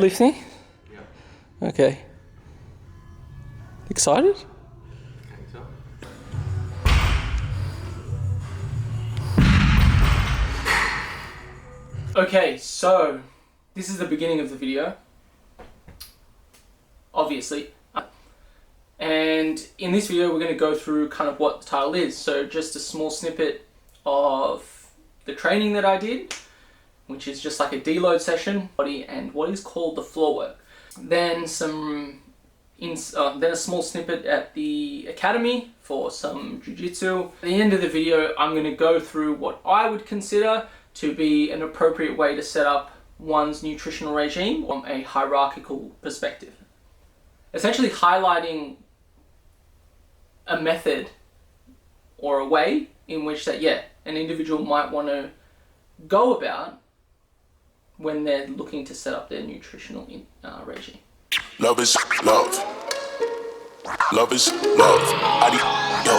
Lifting? Yeah. Okay. Excited? I think so. Okay, so this is the beginning of the video, obviously. And in this video, we're going to go through kind of what the title is. So just a small snippet of the training that I did, which is just like a deload session, and what is called the floor work. Then then a small snippet at the academy for some jiu-jitsu. At the end of the video, I'm going to go through what I would consider to be an appropriate way to set up one's nutritional regime from a hierarchical perspective. Essentially highlighting a method or a way in which that, an individual might want to go about when they're looking to set up their nutritional regime. Love is love. Love is love. Yo.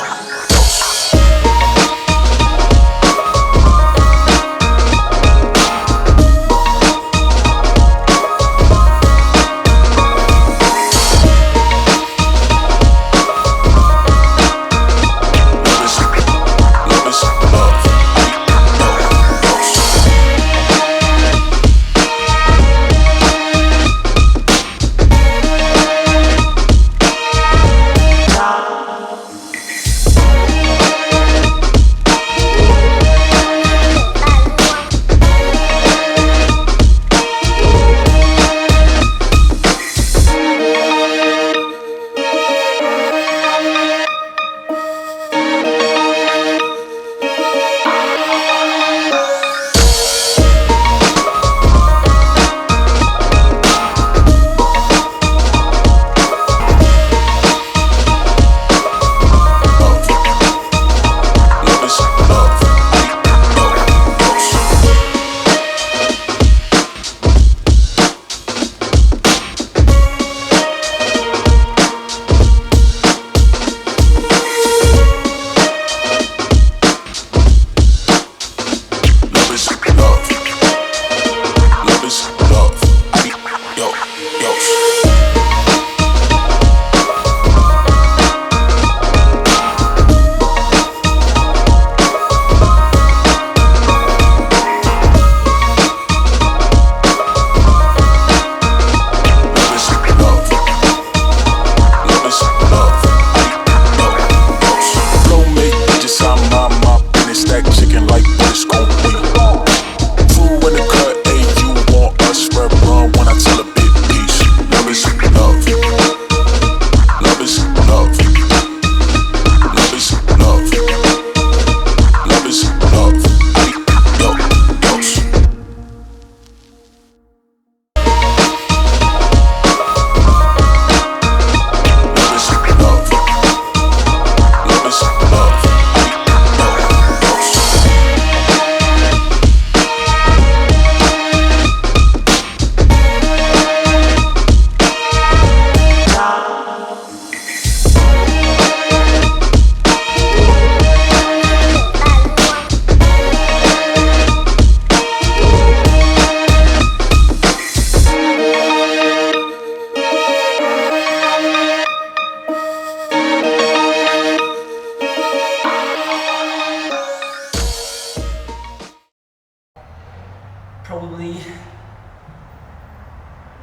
Probably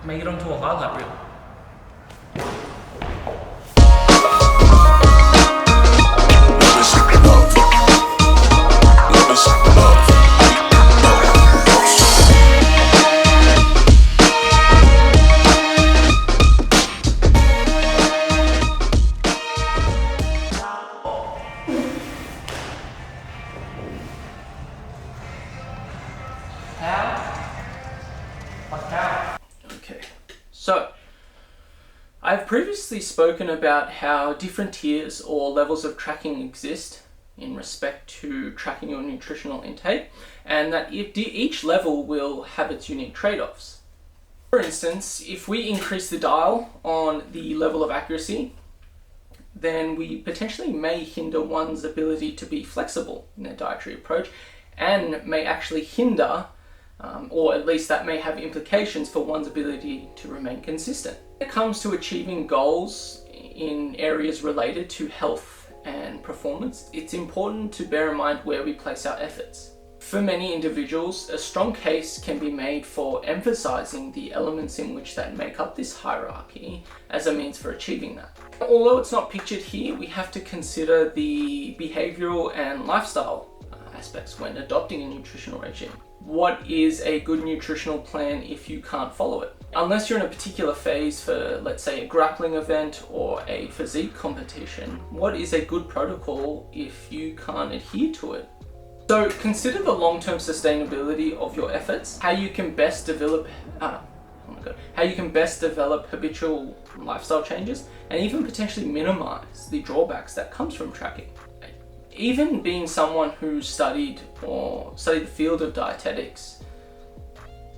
make it onto a highlight reel. Okay, so I've previously spoken about how different tiers or levels of tracking exist in respect to tracking your nutritional intake, and that each level will have its unique trade-offs. For instance, if we increase the dial on the level of accuracy, then we potentially may hinder one's ability to be flexible in their dietary approach and may actually hinder or at least that may have implications for one's ability to remain consistent. When it comes to achieving goals in areas related to health and performance, it's important to bear in mind where we place our efforts. For many individuals, a strong case can be made for emphasizing the elements in which that make up this hierarchy as a means for achieving that. Although it's not pictured here, we have to consider the behavioral and lifestyle aspects when adopting a nutritional regime. What is a good nutritional plan if you can't follow it? Unless you're in a particular phase for, let's say, a grappling event or a physique competition, what is a good protocol if you can't adhere to it? So consider the long-term sustainability of your efforts, how you can best develop habitual lifestyle changes, and even potentially minimize the drawbacks that comes from tracking. Even being someone who studied the field of dietetics,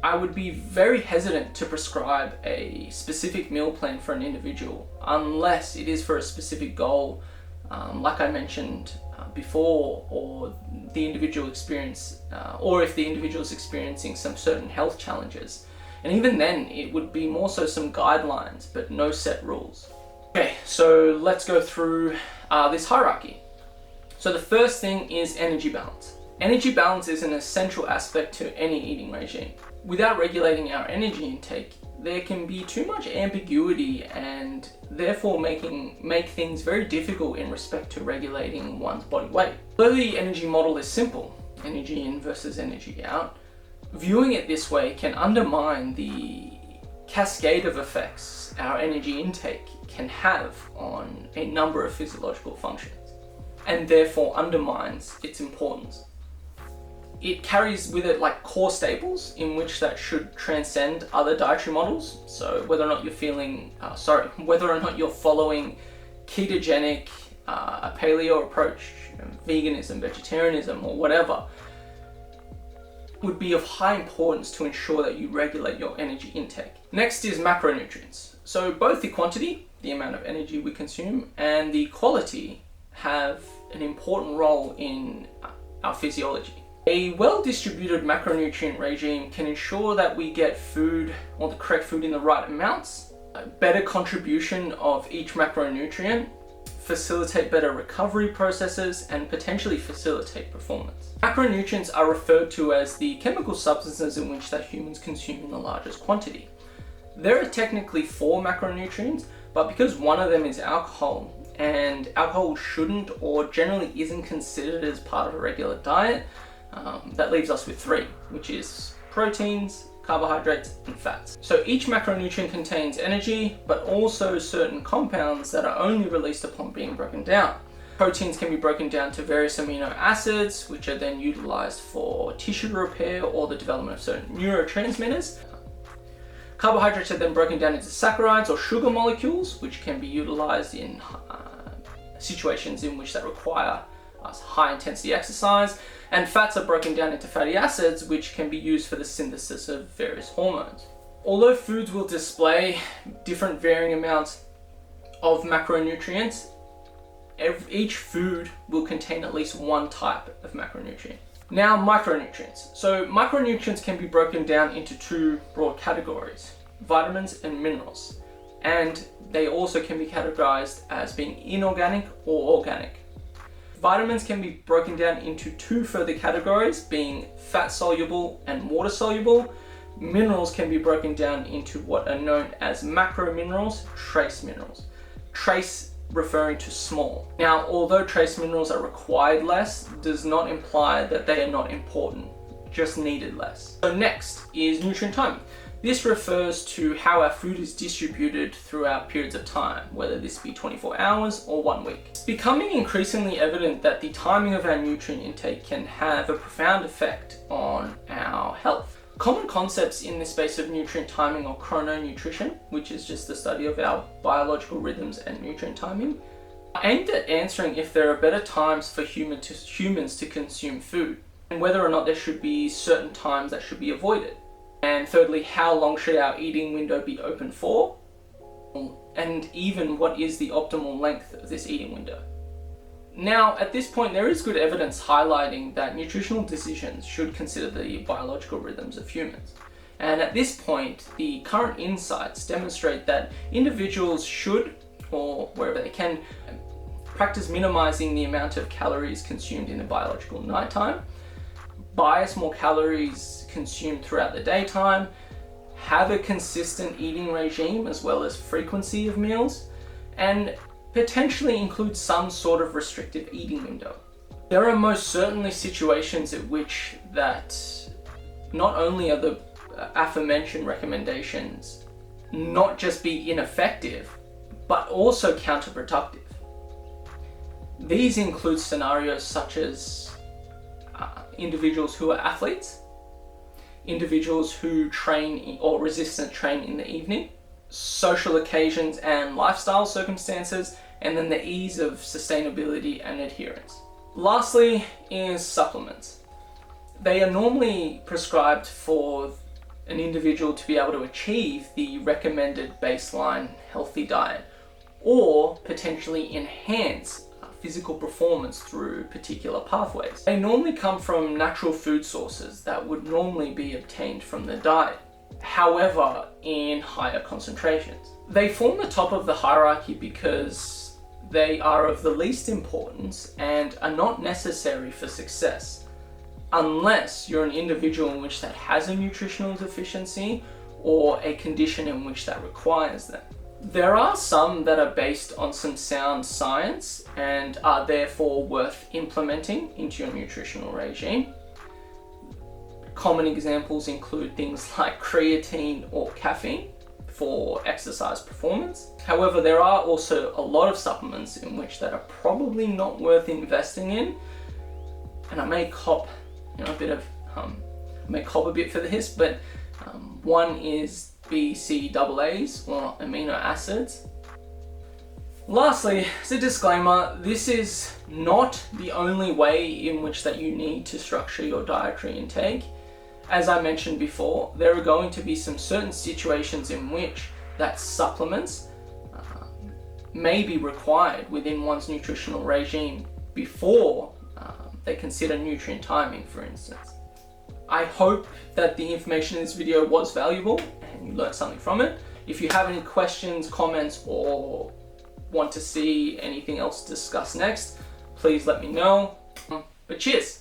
I would be very hesitant to prescribe a specific meal plan for an individual unless it is for a specific goal, like I mentioned before, or if the individual is experiencing some certain health challenges. And even then, it would be more so some guidelines, but no set rules. Okay, so let's go through this hierarchy. So the first thing is energy balance. Energy balance is an essential aspect to any eating regime. Without regulating our energy intake, there can be too much ambiguity and therefore make things very difficult in respect to regulating one's body weight. Though the energy model is simple, energy in versus energy out, viewing it this way can undermine the cascade of effects our energy intake can have on a number of physiological functions, and therefore undermines its importance. It carries with it like core staples in which that should transcend other dietary models. So whether or not you're following ketogenic, a paleo approach, veganism, vegetarianism, or whatever, would be of high importance to ensure that you regulate your energy intake. Next is macronutrients. So both the quantity, the amount of energy we consume, and the quality have an important role in our physiology. A well-distributed macronutrient regime can ensure that we get food, or the correct food, in the right amounts, a better contribution of each macronutrient, facilitate better recovery processes, and potentially facilitate performance. Macronutrients are referred to as the chemical substances in which that humans consume in the largest quantity. There are technically 4 macronutrients, but because one of them is alcohol, and alcohol shouldn't or generally isn't considered as part of a regular diet, that leaves us with 3, which is proteins, carbohydrates, and fats. So each macronutrient contains energy, but also certain compounds that are only released upon being broken down. Proteins can be broken down to various amino acids, which are then utilized for tissue repair or the development of certain neurotransmitters. Carbohydrates are then broken down into saccharides or sugar molecules, which can be utilized in situations in which that require high intensity exercise, and fats are broken down into fatty acids, which can be used for the synthesis of various hormones. Although foods will display different varying amounts of macronutrients, each food will contain at least one type of macronutrient. Now, micronutrients. So micronutrients can be broken down into 2 broad categories: vitamins and minerals, and they also can be categorized as being inorganic or organic. Vitamins can be broken down into 2 further categories, being fat soluble and water soluble. Minerals can be broken down into what are known as macro minerals, trace minerals. Trace referring to small. Now, although trace minerals are required less, does not imply that they are not important, just needed less. So next is nutrient timing. This refers to how our food is distributed throughout periods of time, whether this be 24 hours or 1 week. It's becoming increasingly evident that the timing of our nutrient intake can have a profound effect on our health. Common concepts in this space of nutrient timing or chrononutrition, which is just the study of our biological rhythms and nutrient timing, are aimed at answering if there are better times for humans to consume food, and whether or not there should be certain times that should be avoided. And thirdly, how long should our eating window be open for? And even what is the optimal length of this eating window? Now, at this point, there is good evidence highlighting that nutritional decisions should consider the biological rhythms of humans. And at this point, the current insights demonstrate that individuals should, or wherever they can, practice minimizing the amount of calories consumed in the biological nighttime, bias more calories consumed throughout the daytime, have a consistent eating regime as well as frequency of meals, and potentially include some sort of restrictive eating window. There are most certainly situations at which that not only are the aforementioned recommendations not just be ineffective, but also counterproductive. These include scenarios such as individuals who are athletes, individuals who train or resistance train in the evening, social occasions and lifestyle circumstances, and then the ease of sustainability and adherence. Lastly is supplements. They are normally prescribed for an individual to be able to achieve the recommended baseline healthy diet, or potentially enhance physical performance through particular pathways. They normally come from natural food sources that would normally be obtained from the diet, however, in higher concentrations. They form the top of the hierarchy because they are of the least importance and are not necessary for success, unless you're an individual in which that has a nutritional deficiency or a condition in which that requires them. There are some that are based on some sound science and are therefore worth implementing into your nutritional regime. Common examples include things like creatine or caffeine for exercise performance. However, there are also a lot of supplements in which that are probably not worth investing in, and I may cop a bit for this, but one is BCAAs or amino acids. Lastly, as a disclaimer, this is not the only way in which that you need to structure your dietary intake. As I mentioned before, there are going to be some certain situations in which that supplements may be required within one's nutritional regime before they consider nutrient timing, for instance. I hope that the information in this video was valuable and you learned something from it. If you have any questions, comments, or want to see anything else discussed next, please let me know. But cheers!